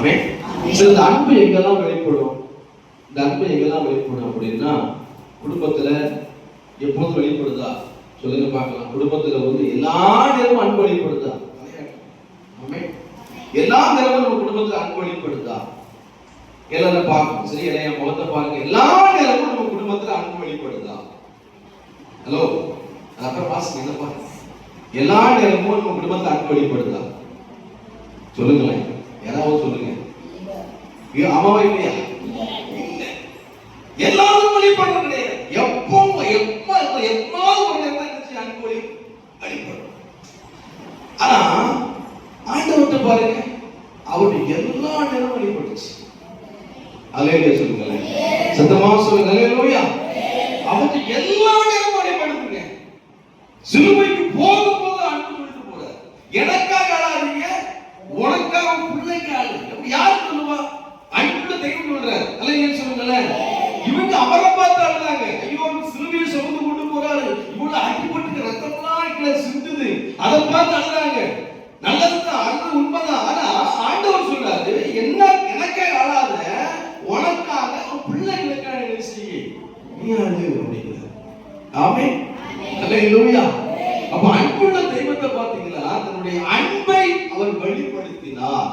இந்த அன்பு எங்கெல்லாம் வெளிப்படும்? இந்த அன்பு எங்கெல்லாம் வெளிப்படும் அப்படின்னா, குடும்பத்துல எப்போதும் வெளிப்படுதா? சொல்லுங்க பார்க்கலாம். குடும்பத்துல வந்து எல்லா நேரமும் அன்பு வெளிப்படுதா? எல்லா நேரமும் நம்ம குடும்பத்துல அன்பு வெளிப்படுதா? எல்லாரும் பார்க்கணும். சரி, என் முகத்தை பாருங்க. எல்லா நேரமும் நம்ம குடும்பத்துல அன்பு வெளிப்படுதா? ஹலோ, அப்புறம் பாருங்க, என்ன பாருங்க, எல்லா நேரமும் நம்ம குடும்பத்துல அன்பு வெளிப்படுதா? சொல்லுங்களேன், யாராவது சொல்லுங்க. அம்மாவா இல்லையா? எல்லாரும் வெளிப்படுறது கிடையாது. எப்பாவது ஒரு நேரம் அன்பு வெளிப்படும். ஆனா ஆண்டவர்கிட்ட பாருங்க, அவருடைய எல்லா நேரமும் வெளிப்பட்டுச்சு. அல்லேலூயா சொல்லுங்களேன், சத்தமா சொல்லுங்க அல்லேலூயா. அவருடைய எல்லா நேரமும் வெளிப்படுதுங்க. சிலுவைக்கு போகும்போது அன்பு விட்டு போறார். எனக்காக அழாதீங்க, உனக்காக பிள்ளைக்கு அழு. யார் சொல்லுவா? அன்புள்ள தெய்வம் சொல்றார். அல்லேலூயா சொல்லுங்களேன். இவங்க அவரை பார்த்து அழுதாங்க. ஐயோ, சிலுவையை சுமந்து கொண்டு போறாரு, இவ்வளவு அடிபட்டு ரத்தம்லாம் கீழே சிந்துது, அதை பார்த்து அழுதாங்க. நல்லதுதான், அது உண்மைதான். ஆனா ஆண்டவர் சொல்றாரு, என்ன எனக்கே அழாத, உனக்காக பிள்ளைகளுக்காக செய்ய நீ அழு அப்படிங்கிறார். ஆமென், அல்லேலூயா. அப்ப அன்புள்ள தெய்வத்தை பார்த்தீங்களா, தன்னுடைய அன்பை அவர் வெளிப்படுத்தினார்.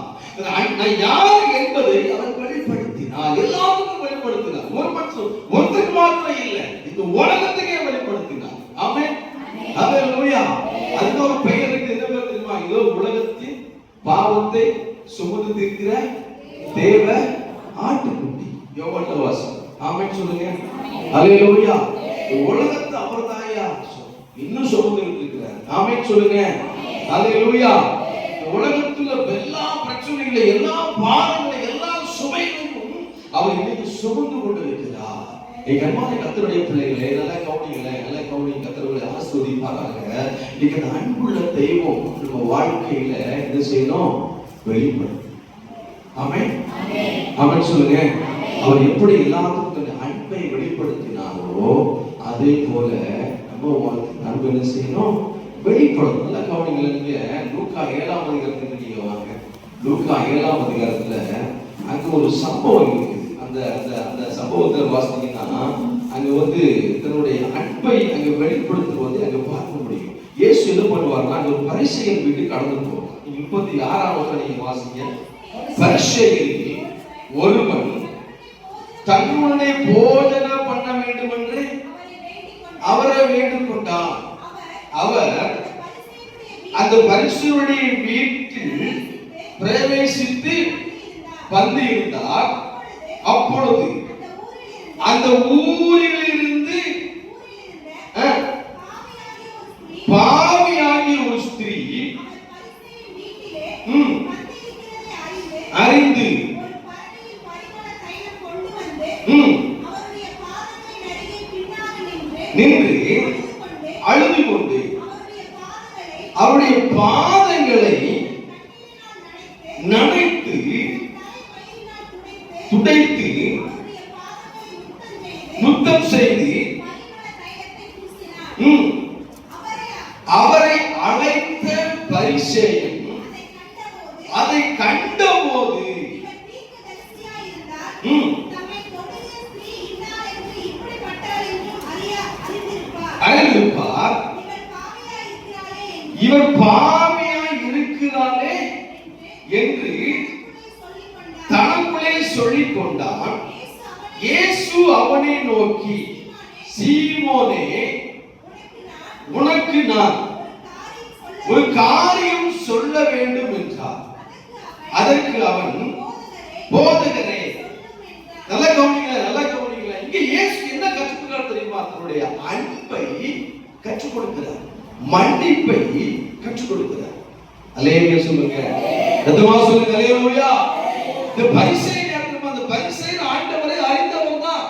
யார் என்பதை அவர் வெளிப்படுத்தினார். எல்லாத்துக்கும் வெளிப்படுத்தினார். ஒருத்தருக்கு மாத்திரம் இல்லை, இந்த உலகத்துக்கே வெளிப்படுத்தினார். ஆமென், அல்லேலூயா. அதுக்கு ஒரு பெயர் இருக்கு. என்ன பேர் தெரியுமா? இதோ உலகத்தின் பாவத்தை சுமந்து தீர்க்கிற தேவ ஆட்டுக்குட்டி. யோவான்ல வாசம். ஆமென் சொல்லுங்க அல்லேலூயா. உலகத்தை அவர் தாயா இன்னும் சுமந்து இருக்கிறார். ஆமென் சொல்லுங்க அல்லேலூயா. உலகத்துல எல்லா பிரச்சனைகளை, எல்லா பாரங்களை, எல்லா சுமைகளையும் அவர் இன்னைக்கு சுமந்து கொண்டு இருக்கிறார். எங்க அன்பான கர்த்தருடைய பிள்ளைகளே, நல்லா கவனிங்களேன், நல்லா கவனிங்க. கர்த்தருடைய ஆசீர்வதிப்பாராக. இன்னைக்கு அந்த அன்புள்ள தெய்வம் நம்ம வாழ்க்கையில என்ன செய்யணும்? வெளிப்படும். ஆமென், ஆமென் சொல்லுங்க. அவர் எப்படி எல்லாத்துக்கும் தன்னுடைய அன்பை வெளிப்படுத்தினாரோ, அதே போல நம்ம அன்பு என்ன செய்யணும்? வெளிப்படும். நல்லா கவனிங்களேன். நீங்க லூக்கா 7ஆம் அதிகாரத்துக்கு நீங்க வாங்க. லூக்கா 7ஆம் அதிகாரத்துல அங்க ஒரு சம்பவம் இருக்கு. அந்த அந்த சம்பவத்தை வாசித்தீங்கன்னா, அங்க வந்து தன்னுடைய அன்பை அங்க வெளிப்படுத்துவது அங்க பார்க்க முடியும். இயேசு என்ன பண்ணுவார்னா, அங்க ஒரு பரிசேயன் வீட்டுக்கு கடந்து போவார். 36ஆம் வசனம் நீங்க வாசிங்க. பரிசேயரில் ஒருவன் தன்னுடைய போஜனம் பண்ண வேண்டும் என்று அவரை வேண்டிக் கொண்டான். அவர் அந்த பரிசேயனுடைய வீட்டில் பிரவேசித்து வந்து இருந்தார். அப்பொழுது அந்த ஊரிலிருந்து பாவியாகிய ஒரு ஸ்திரீ அறிந்து நின்று அழுது கொண்டு அவருடைய பாதங்களை நனைத்து துடைத்து முத்தம் செய்து அவரை அழைத்த பரிசேயன் அதை கண்டபோது அறிந்திருப்பார், இவர் பாவியாய் இருக்கிறாரே என்று தனக்குள்ளே சொல்லிக் கொண்டான். இயேசு அவனை நோக்கி, சீமோனே, உனக்கு நான் ஒரு காரியம் சொல்ல வேண்டும் என்றார். அதற்கு அவன், போதகரே. நல்ல கவனிங்க, நல்ல கவனிங்க. இங்க இயேசு என்ன கற்றுக் கொடுக்கிறார் தெரியுமா? தன்னுடைய அன்பை கற்றுக் கொடுக்கிறார், மன்னிப்பை கற்றுக் கொடுக்கிறார். அல்லேலூயா சொல்லுங்க, ரத்தமா சொல்லுங்க அல்லேலூயா. இந்த பரிசேயன் அந்த பரிசேயன் ஆண்டவரை அறிந்தவன் தான்.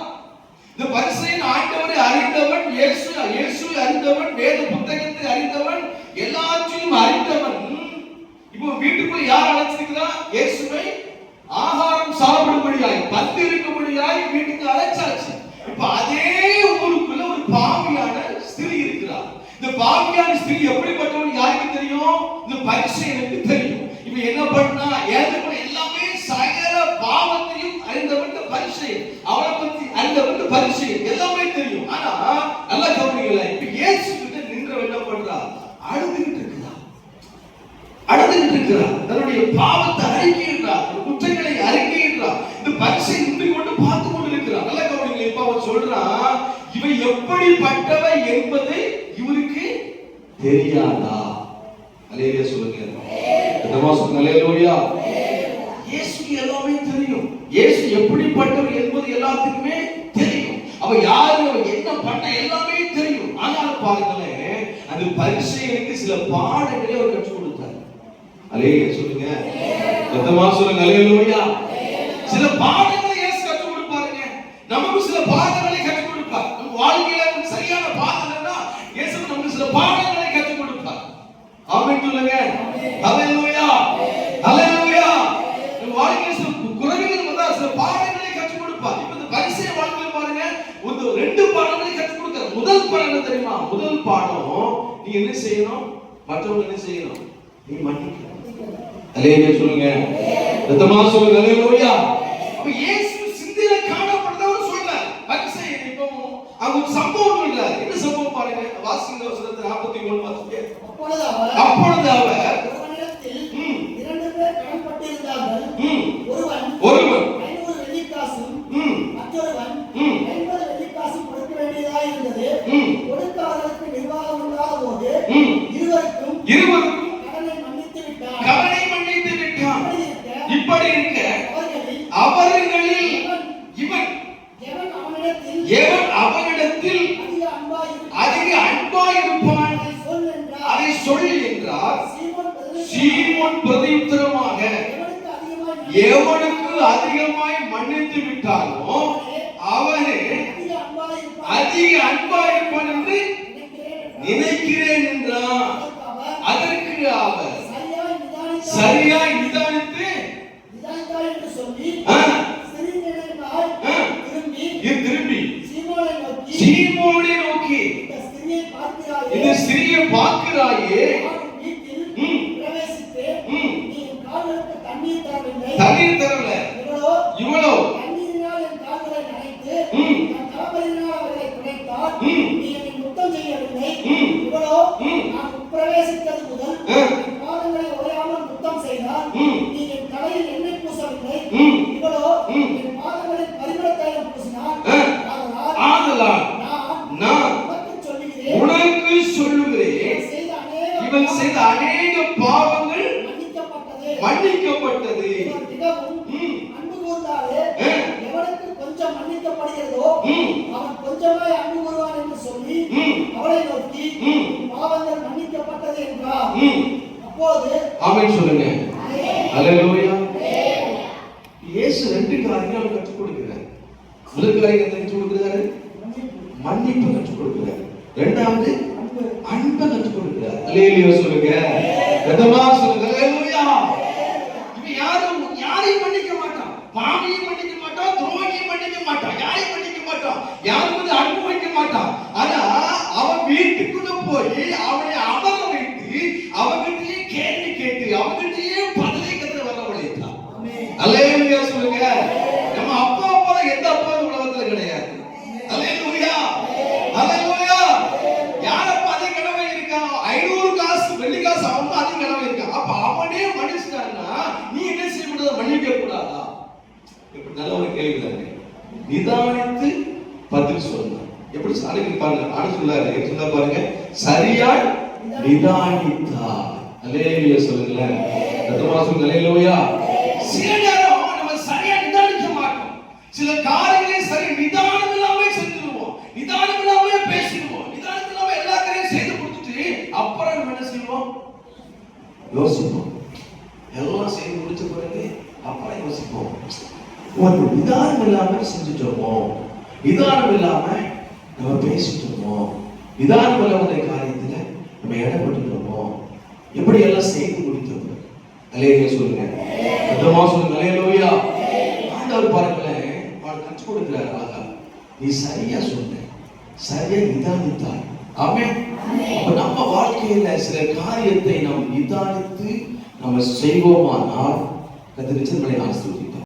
இந்த பரிசேயன் ஆண்டவரை அறிந்தவன், இயேசுவை அறிந்தவன், வேத புத்தகத்தை அறிந்தவன், எல்லாத்தையும் அறிந்தவன். இப்போ வீட்டுக்குள்ள யார் அழைச்சிருக்கிறான்? இயேசுவை ஆகாரம் சாப்பிடும்படியாய், பந்து இருக்கும்படியாய் வீட்டுக்கு அழைச்சாச்சு. இப்ப அதே ஊருக்குள்ள ஒரு பாவியான ஸ்திரீ இருக்கிறார். இந்த பாவியான ஸ்திரீ எப்படிப்பட்டவன் யாருக்கு தெரியும்? இந்த பரிசேயனுக்கு தெரியும். இவன் என்ன பண்ணா, ஏற்கனவே எல்லாமே சாய பரீட்சை, அவனை பத்தி அந்த வந்து பரீட்சை எல்லாமே தெரியும். ஆனா நல்ல கவனிங்கள, இப்ப இயேசு கிட்ட நின்ற என்ன பண்றா? அழுதுகிட்டு இருக்கிறா, அழுதுகிட்டு இருக்கிறா, தன்னுடைய பாவத்தை அறிக்கையிடுறா, குற்றங்களை அறிக்கையிடுறா. இந்த பரீட்சை நின்று கொண்டு பார்த்து கொண்டு இருக்கிறா. நல்ல கவனிங்கள, இப்ப அவன் சொல்றான், இவன் எப்படிப்பட்டவை என்பது இவருக்கு தெரியாதா? அல்லேலூயா சொல்லுங்க. அல்லேலூயா. இயேசுக்கு எல்லாமே தெரியும். இயேசு எப்படிப்பட்டவர் என்பது எல்லாத்துக்குமே தெரியும். அவ யாரு, என்ன பண்ண எல்லாமே தெரியும். ஆனால் பாருங்களேன், அந்த பரிசேயனுக்கு சில பாடங்களை அவர் கற்றுக் கொடுத்தார். அல்லேலூயா சொல்லுங்க. சத்தமா சொல்லுங்க. அல்லேலூயா. சில பாடங்களை இயேசு கற்றுக் கொடுப்பாருங்க. நமக்கு சில பாடங்களை கற்றுக் கொடுப்பார். நம்ம வாழ்க்கையில சரியான பாடம்னா இயேசு நமக்கு சில பாடங்களை கற்றுக் கொடுப்பார். ஆமென் சொல்லுங்க. அல்லேலூயா. அல்லேலூயா. நம்ம வாழ்க்கையில சில குறைகள் வந்தா சில பாடங்களை கற்றுக் கொடுப்பார். இப்ப இந்த பரிசேய வாழ்க்கையில பாருங்க, ஒரு 2 பாடங்களை கற்றுக் கொடுக்கிறார். முதல் பாடம் என்ன தெரியுமா? முதல் பாடம், நீ என்ன செய்யணும்? மற்றவங்க என்ன செய்யணும்? நீ மன்னிக்கணும். அல்லேலூயா சொல்லுங்க. சத்தமா சொல்லுங்க. அல்லேலூயா. அப்ப இயேசு சிந்தையில காணப்பட்டவர் சொல்றார். பரிசேயன் இப்போ அங்க ஒரு சம்பவம் இல்ல. என்ன சம்பவம் பாருங்க, வாசிங்க வசனத்தை 43 வாசிங்க. அப்பொழுது அவர் இரண்டு பேர் கடன்பட்டிருந்தார்கள். ஒருவன் 500 வெள்ளிக்காசும் மற்றொருவன் 50 வெள்ளிக்காசும் கொடுக்க வேண்டியதாக இருந்தது. கொடுக்காதவர்களுக்கு நிர்வாகம் இல்லாத போது இருவருக்கும் கடனை மன்னித்து விட்டான். இப்படி இருக்க அவர்களில் எவன் அவனிடத்தில் அதிக அன்பாயிருப்பான் அதை சொல் என்றார். சீமோன் பிரதியுத்தரமாக, எவனுக்கு அதிகமாய் மன்னித்து விட்டானோ அவனே அதிக அன்பாயிருப்பான் என்று நினைக்கிறேன் என்றான். அதற்கு அவர் சரியாய் நிதானித்து திரும்பி சீமோனை நோக்கி, இந்த ஸ்திரியை பார்க்கிறாயே, தண்ணீர் தரல, இவ்வளோ பிரவேசித்தது முதல் பாதங்களை உடையாமல் முத்தம் செய்தார். நீ என் தலையில் எண்ணெய் பூசவில்லை. இவளோ என் பாதங்களில் பரிமள தைலம் பூசினார். ஆதலால் நான் உனக்கு சொல்லுகிறேன், இவன் செய்த அநேக பாவங்கள் மன்னிக்கப்பட்டது. அன்பு கூர்ந்தாலே எவனுக்கு கொஞ்சம் மன்னிக்கப்படுகிறதோ அவன் கொஞ்சமாய் அன்பு கூறுவான் என்று சொல்லி அவளை நோக்கி, பாவங்கள் மன்னிக்கப்பட்டது என்றார். அப்போது ஆமென் சொல்லுங்க. அல்லேலூயா. இயேசு 2 காரியங்களை கற்றுக் கொடுக்கிறார். முதல் காரியத்தை கற்றுக் கொடுக்கிறாரு, மன்னிப்பு கற்றுக் கொடுக்கிறார். இரண்டாவது அன்பை கற்றுக் கொடுக்கிறார். அல்லேலூயா சொல்லுங்க. சத்தமா சொல்லுங்க. அல்லேலூயா. இவன் யாரையும் மன்னிக்க மாட்டான், பாவியையும் மன்னிக்க மாட்டான், துரோகியையும் மன்னிக்க மாட்டான், யாரையும் மன்னிக்க மாட்டான், யாருக்கு அன்பு வைக்க மாட்டான். ஆனா அவன் வீட்டுக்குள்ள போய் அவனை அமர வைத்து அவன்கிட்டயே கேள்வி கேட்டு அவன்கிட்டயே பதிலை கற்று வரவழைத்தான். அல்லேலூயா சொல்லுங்க. நம்ம அப்பா போல எந்த அப்பா உலகத்துல கிடையாது. அல்லேலூயா. அல்லேலூயா. யாரப்பா அதிக கடமை இருக்கான்? 500 காசு வெள்ளி காசு அவன் அதிக கடமை இருக்கான். அப்ப அவனே மன்னிச்சிட்டான்னா நீ என்ன செய்யக்கூடாது? மன்னிக்க கூடாதா? இப்படி நல்ல ஒரு கேள்வி தானே. நிதானித்து பதில் சொல்லணும். எப்படி சாலைக்கு பாருங்க, ஆண்டு சொல்லாரு சொல்ல பாருங்க, சரியாய் நிதானித்தார். அல்லேலூயா சொல்லுங்களேன். சத்தமா சொல்லுங்க. அல்லேலூயா. சில நேரம் நம்ம சரியா நிதானிக்க மாட்டோம். சில காரியங்களை சரி நிதானம் இல்லாம செஞ்சுடுவோம், நிதானம் இல்லாம பேசிடுவோம், நிதானம் இல்லாம எல்லா காரியத்தையும் செய்து கொடுத்துட்டு அப்புறம் நம்ம என்ன செய்வோம்? யோசிப்போம். எல்லாம் செய்து முடிச்ச பிறகு அப்புறம் யோசிப்போம், ஒரு நிதானம் இல்லாம செஞ்சுட்டோமோ, நிதானம் இல்லாம நம்ம பேசிட்டோமோ, நிதானம் இல்லாத காரியத்துல நம்ம இடப்பட்டுட்டோமோ, எப்படி எல்லாம் செய்து முடித்தோம். அல்லேலூயா சொல்லுங்க. சத்தமா சொல்லுங்க. அல்லேலூயா. ஆண்டவர் பாருங்களேன், அவன் கற்றுக் கொடுக்கிறார். நீ சரியா சொன்ன, சரியா நிதானித்தாய். ஆமென். அப்ப நம்ம வாழ்க்கையில சில காரியத்தை நாம் நிதானித்து நம்ம செய்வோமானால் கர்த்தர் நிச்சயமாக ஆசீர்வதிப்பார்.